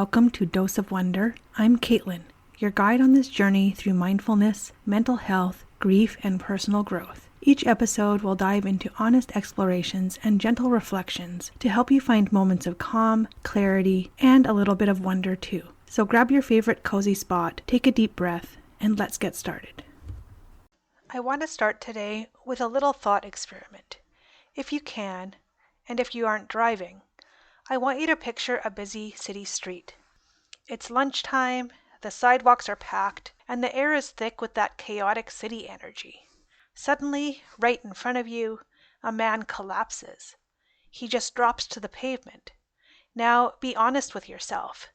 welcome to Dose of Wonder. I'm Caitlin, your guide on this journey through mindfulness, mental health, grief, and personal growth. Each episode will dive into honest explorations and gentle reflections to help you find moments of calm, clarity, and a little bit of wonder too. So grab your favorite cozy spot, take a deep breath, and let's get started. I want to start today with a little thought experiment. If you can, and if you aren't driving, I want you to picture a busy city street. It's lunchtime, the sidewalks are packed, and the air is thick with that chaotic city energy. Suddenly, right in front of you, a man collapses. He just drops to the pavement. Now, be honest with yourself.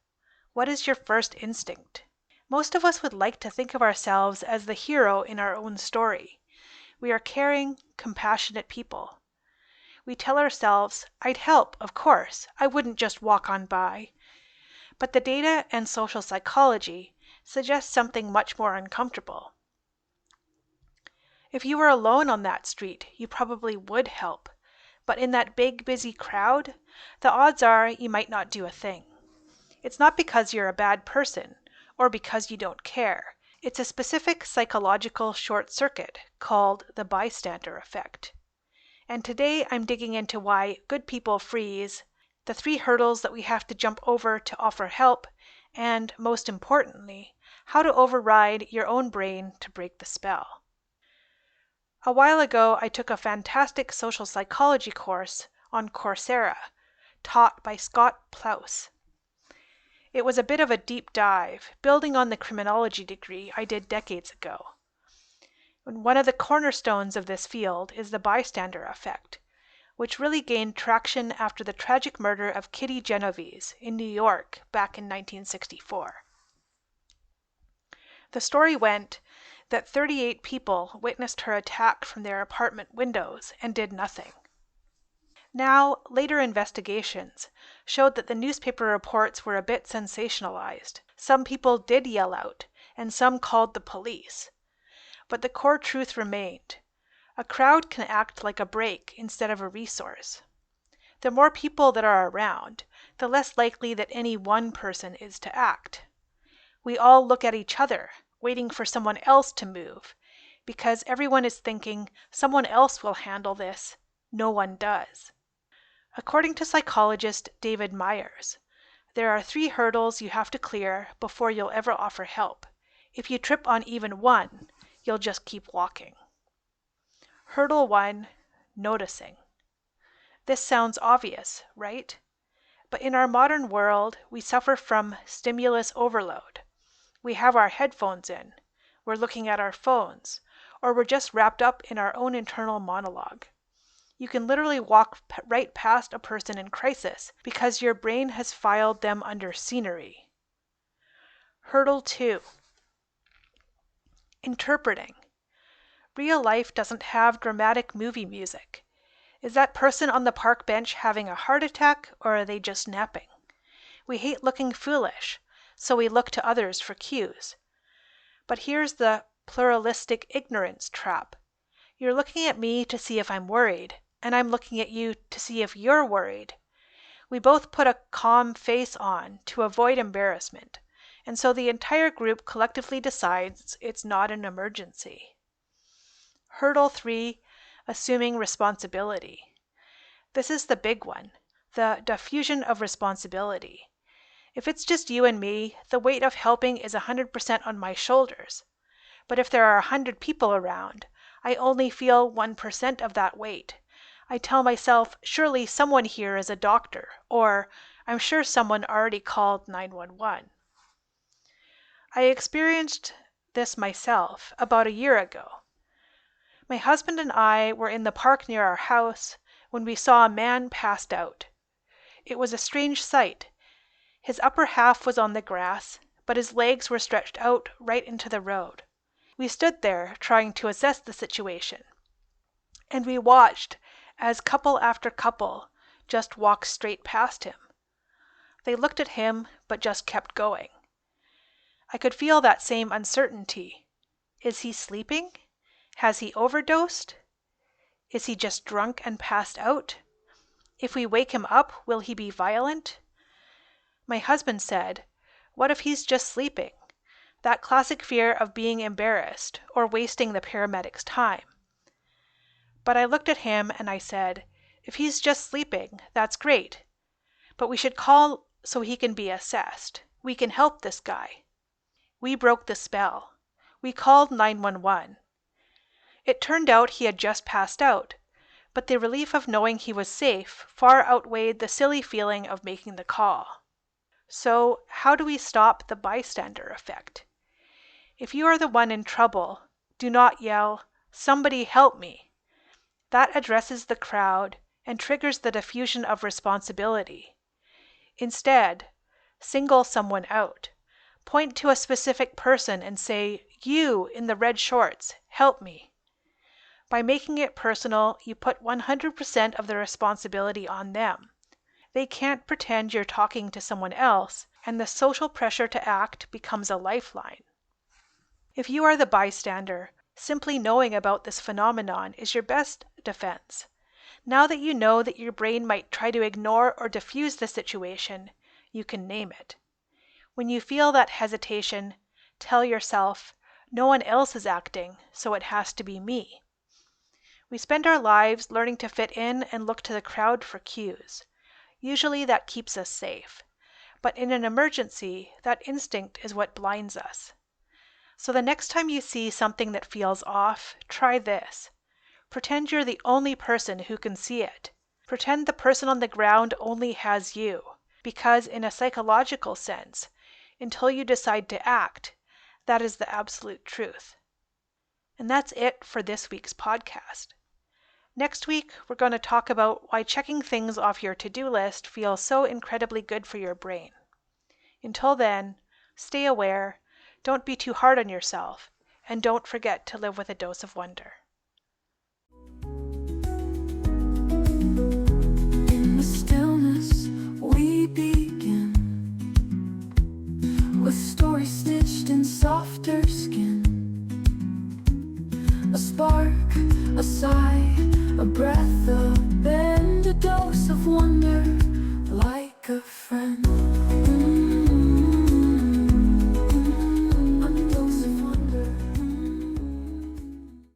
What is your first instinct? Most of us would like to think of ourselves as the hero in our own story. We are caring, compassionate people. We tell ourselves, I'd help, of course. I wouldn't just walk on by. But the data and social psychology suggest something much more uncomfortable. If you were alone on that street, you probably would help. But in that big, busy crowd, the odds are you might not do a thing. It's not because you're a bad person or because you don't care. It's a specific psychological short circuit called the Bystander Effect. And today I'm digging into why good people freeze, the 3 hurdles that we have to jump over to offer help, and, most importantly, how to override your own brain to break the spell. A while ago, I took a fantastic social psychology course on Coursera, taught by Scott Plous. It was a bit of a deep dive, building on the criminology degree I did decades ago. One of the cornerstones of this field is the bystander effect, which really gained traction after the tragic murder of Kitty Genovese in New York back in 1964. The story went that 38 people witnessed her attack from their apartment windows and did nothing. Now, later investigations showed that the newspaper reports were a bit sensationalized. Some people did yell out, and some called the police. But the core truth remained. A crowd can act like a brake instead of a resource. The more people that are around, the less likely that any one person is to act. We all look at each other, waiting for someone else to move, because everyone is thinking someone else will handle this. No one does. According to psychologist David Myers, there are 3 hurdles you have to clear before you'll ever offer help. If you trip on even one, you'll just keep walking. Hurdle 1, noticing. This sounds obvious, right? But in our modern world, we suffer from stimulus overload. We have our headphones in, we're looking at our phones, or we're just wrapped up in our own internal monologue. You can literally walk right past a person in crisis because your brain has filed them under scenery. Hurdle 2, interpreting. Real life doesn't have dramatic movie music. Is that person on the park bench having a heart attack, or are they just napping? We hate looking foolish, so we look to others for cues. But here's the pluralistic ignorance trap. You're looking at me to see if I'm worried, and I'm looking at you to see if you're worried. We both put a calm face on to avoid embarrassment, and so the entire group collectively decides it's not an emergency. Hurdle 3, assuming responsibility. This is the big one, the diffusion of responsibility. If it's just you and me, the weight of helping is 100% on my shoulders. But if there are 100 people around, I only feel 1% of that weight. I tell myself, surely someone here is a doctor, or I'm sure someone already called 911. I experienced this myself about a year ago. My husband and I were in the park near our house when we saw a man passed out. It was a strange sight. His upper half was on the grass, but his legs were stretched out right into the road. We stood there trying to assess the situation, and we watched as couple after couple just walked straight past him. They looked at him, but just kept going. I could feel that same uncertainty. Is he sleeping? Has he overdosed? Is he just drunk and passed out? If we wake him up, will he be violent? My husband said, "What if he's just sleeping?" That classic fear of being embarrassed or wasting the paramedic's time. But I looked at him and I said, "If he's just sleeping, that's great. But we should call so he can be assessed. We can help this guy." We broke the spell. We called 911. It turned out he had just passed out, but the relief of knowing he was safe far outweighed the silly feeling of making the call. So, how do we stop the bystander effect? If you are the one in trouble, do not yell, "Somebody help me." That addresses the crowd and triggers the diffusion of responsibility. Instead, single someone out. Point to a specific person and say, "You in the red shorts, help me." By making it personal, you put 100% of the responsibility on them. They can't pretend you're talking to someone else, and the social pressure to act becomes a lifeline. If you are the bystander, simply knowing about this phenomenon is your best defense. Now that you know that your brain might try to ignore or diffuse the situation, you can name it. When you feel that hesitation, tell yourself, "No one else is acting, so it has to be me." We spend our lives learning to fit in and look to the crowd for cues. Usually that keeps us safe. But in an emergency, that instinct is what blinds us. So the next time you see something that feels off, try this. Pretend you're the only person who can see it. Pretend the person on the ground only has you. Because in a psychological sense, until you decide to act, that is the absolute truth. And that's it for this week's podcast. Next week, we're going to talk about why checking things off your to-do list feels so incredibly good for your brain. Until then, stay aware, don't be too hard on yourself, and don't forget to live with a dose of wonder. In the stillness we begin, with stories stitched in softer skin. A spark, a sigh, a breath of